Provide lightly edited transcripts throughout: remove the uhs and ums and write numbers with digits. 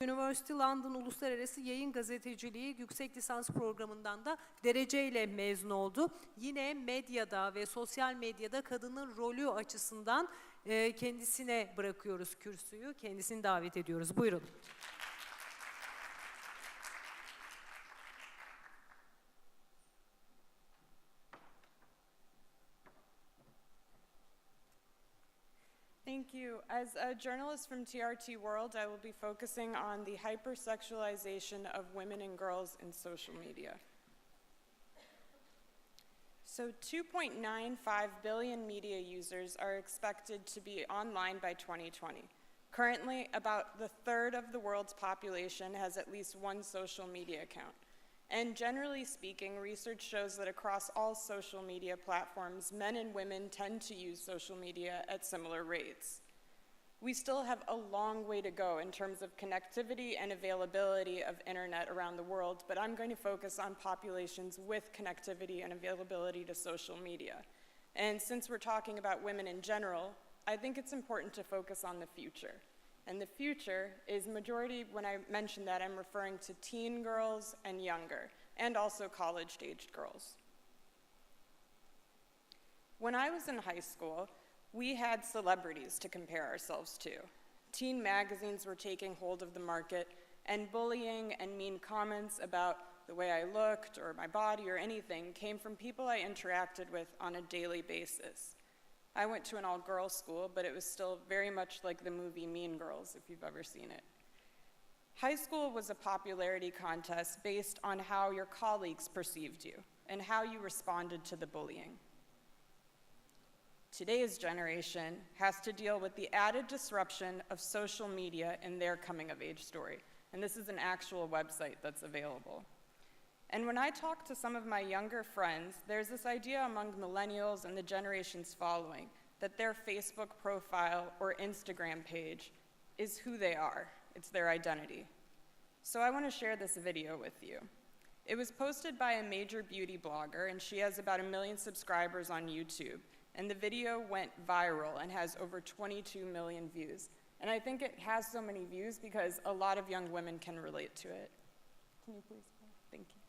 University London Uluslararası Yayın Gazeteciliği yüksek lisans programından da dereceyle mezun oldu. Yine medyada ve sosyal medyada kadının rolü açısından kendisine bırakıyoruz kürsüyü, kendisini davet ediyoruz. Buyurun. Thank you. As a journalist from TRT World, I will be focusing on the hypersexualization of women and girls in social media. So 2.95 billion media users are expected to be online by 2020. Currently, about the third of the world's population has at least one social media account. And generally speaking, research shows that across all social media platforms, men and women tend to use social media at similar rates. We still have a long way to go in terms of connectivity and availability of internet around the world, but I'm going to focus on populations with connectivity and availability to social media. And since we're talking about women in general, I think it's important to focus on the future. And the future is majority, when I mention that, I'm referring to teen girls and younger, and also college-aged girls. When I was in high school, we had celebrities to compare ourselves to. Teen magazines were taking hold of the market, and bullying and mean comments about the way I looked or my body or anything came from people I interacted with on a daily basis. I went to an all-girls school, but it was still very much like the movie Mean Girls, if you've ever seen it. High school was a popularity contest based on how your colleagues perceived you and how you responded to the bullying. Today's generation has to deal with the added disruption of social media in their coming-of-age story, and this is an actual website that's available. And when I talk to some of my younger friends, there's this idea among millennials and the generations following that their Facebook profile or Instagram page is who they are. It's their identity. So I want to share this video with you. It was posted by a major beauty blogger, and she has about 1 million subscribers on YouTube. And the video went viral and has over 22 million views. And I think it has so many views because a lot of young women can relate to it. Can you please? Thank you.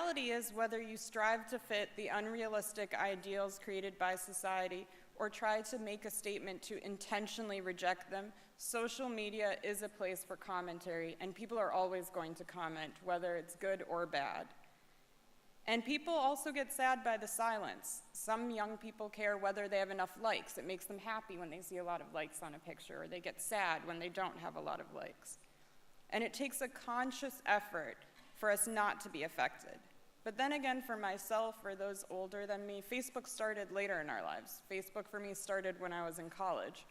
reality is, whether you strive to fit the unrealistic ideals created by society or try to make a statement to intentionally reject them, social media is a place for commentary, and people are always going to comment, whether it's good or bad. And people also get sad by the silence. Some young people care whether they have enough likes. It makes them happy when they see a lot of likes on a picture, or they get sad when they don't have a lot of likes. And it takes a conscious effort for us not to be affected. But then again, for myself or those older than me, Facebook started later in our lives. Facebook for me started when I was in college.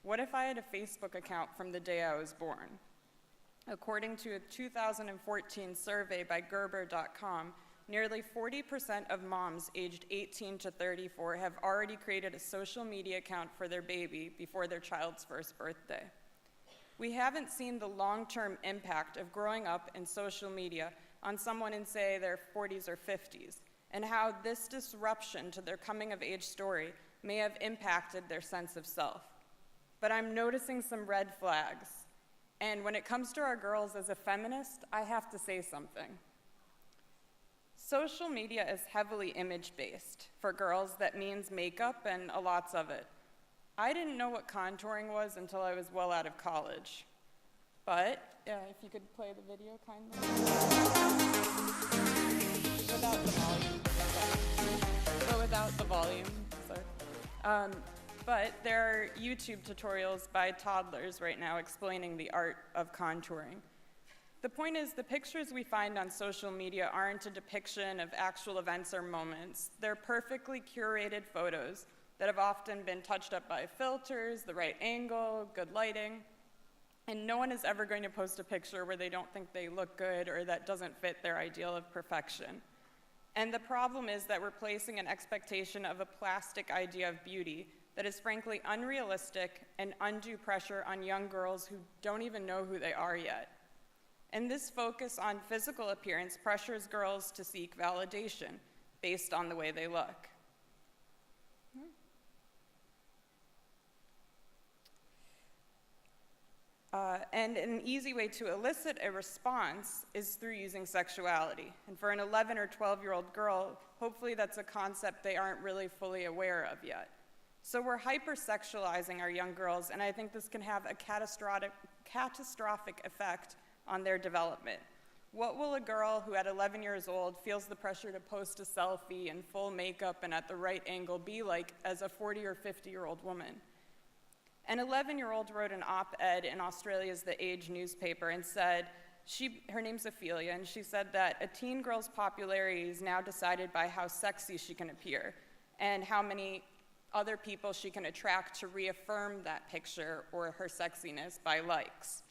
What if I had a Facebook account from the day I was born? According to a 2014 survey by Gerber.com, nearly 40% of moms aged 18 to 34 have already created a social media account for their baby before their child's first birthday. We haven't seen the long-term impact of growing up in social media on someone in, say, their 40s or 50s, and how this disruption to their coming-of-age story may have impacted their sense of self. But I'm noticing some red flags. And when it comes to our girls as a feminist, I have to say something. Social media is heavily image-based. For girls, that means makeup and lots of it. I didn't know what contouring was until I was well out of college. But, if you could play the video kindly. Without the volume. But without the volume, sorry. But there are YouTube tutorials by toddlers right now explaining the art of contouring. The point is, the pictures we find on social media aren't a depiction of actual events or moments. They're perfectly curated photos that have often been touched up by filters, the right angle, good lighting. And no one is ever going to post a picture where they don't think they look good or that doesn't fit their ideal of perfection. And the problem is that we're placing an expectation of a plastic idea of beauty that is frankly unrealistic and undue pressure on young girls who don't even know who they are yet. And this focus on physical appearance pressures girls to seek validation based on the way they look. And an easy way to elicit a response is through using sexuality. And for an 11 or 12-year-old girl, hopefully that's a concept they aren't really fully aware of yet. So we're hypersexualizing our young girls, and I think this can have a catastrophic effect on their development. What will a girl who at 11 years old feels the pressure to post a selfie in full makeup and at the right angle be like as a 40 or 50-year-old woman? An 11-year-old wrote an op-ed in Australia's The Age newspaper and said, her name's Ophelia, and she said that a teen girl's popularity is now decided by how sexy she can appear and how many other people she can attract to reaffirm that picture or her sexiness by likes.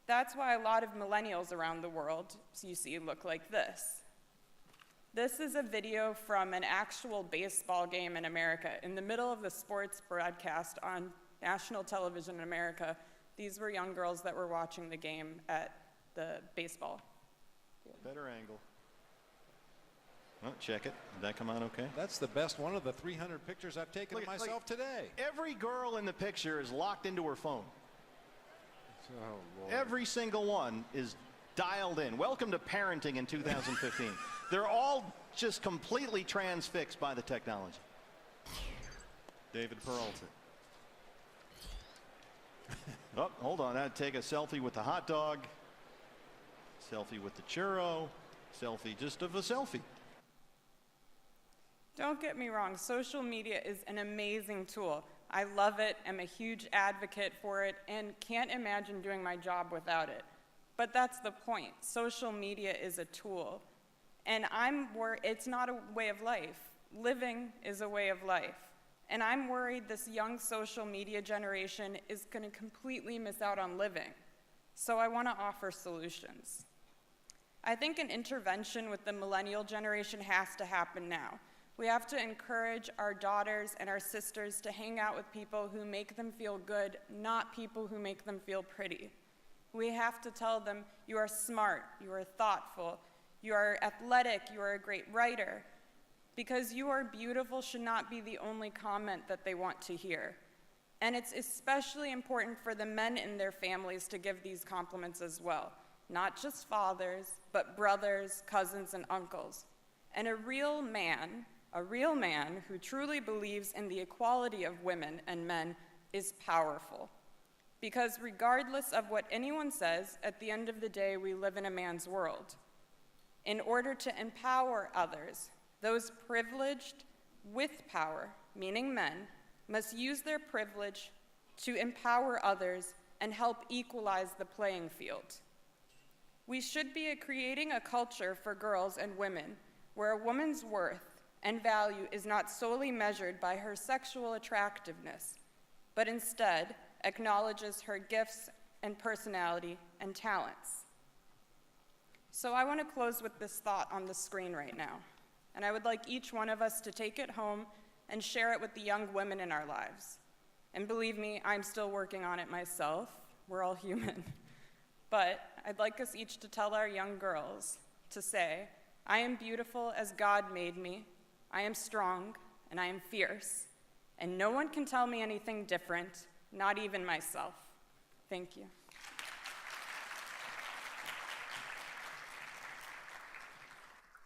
That's why a lot of millennials around the world, you see, look like this. This is a video from an actual baseball game in America. In the middle of the sports broadcast on national television in America, these were young girls that were watching the game at the baseball field. Better angle. Oh, check it. Did that come out okay? That's the best one of the 300 pictures I've taken of myself today. Every girl in the picture is locked into her phone. Oh, Lord. Every single one is dialed in. Welcome to parenting in 2015. They're all just completely transfixed by the technology. David Peralta. Oh, hold on. I'd take a selfie with the hot dog, selfie with the churro, selfie just of a selfie. Don't get me wrong, social media is an amazing tool. I love it, I'm a huge advocate for it, and can't imagine doing my job without it. But that's the point. Social media is a tool. And it's not a way of life. Living is a way of life. And I'm worried this young social media generation is going to completely miss out on living. So I want to offer solutions. I think an intervention with the millennial generation has to happen now. We have to encourage our daughters and our sisters to hang out with people who make them feel good, not people who make them feel pretty. We have to tell them, you are smart, you are thoughtful, you are athletic, you are a great writer. Because you are beautiful should not be the only comment that they want to hear. And it's especially important for the men in their families to give these compliments as well. not just fathers, but brothers, cousins, and uncles. And a real man who truly believes in the equality of women and men is powerful. Because regardless of what anyone says, at the end of the day, we live in a man's world. In order to empower others, those privileged with power, meaning men, must use their privilege to empower others and help equalize the playing field. We should be creating a culture for girls and women where a woman's worth and value is not solely measured by her sexual attractiveness, but instead acknowledges her gifts and personality and talents. So I want to close with this thought on the screen right now, and I would like each one of us to take it home and share it with the young women in our lives. And believe me, I'm still working on it myself. We're all human. But I'd like us each to tell our young girls to say, I am beautiful as God made me, I am strong, and I am fierce, and no one can tell me anything different, not even myself. Thank you.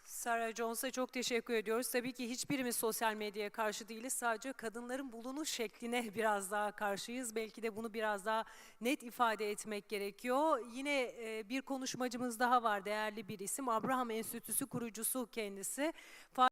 Sarah Jones'a çok teşekkür ediyoruz. Tabii ki hiçbirimiz sosyal medyaya karşı değiliz. Sadece kadınların bulunuş şekline biraz daha karşıyız. Belki de bunu biraz daha net ifade etmek gerekiyor. Yine bir konuşmacımız daha var, değerli bir isim. Abraham Enstitüsü kurucusu kendisi.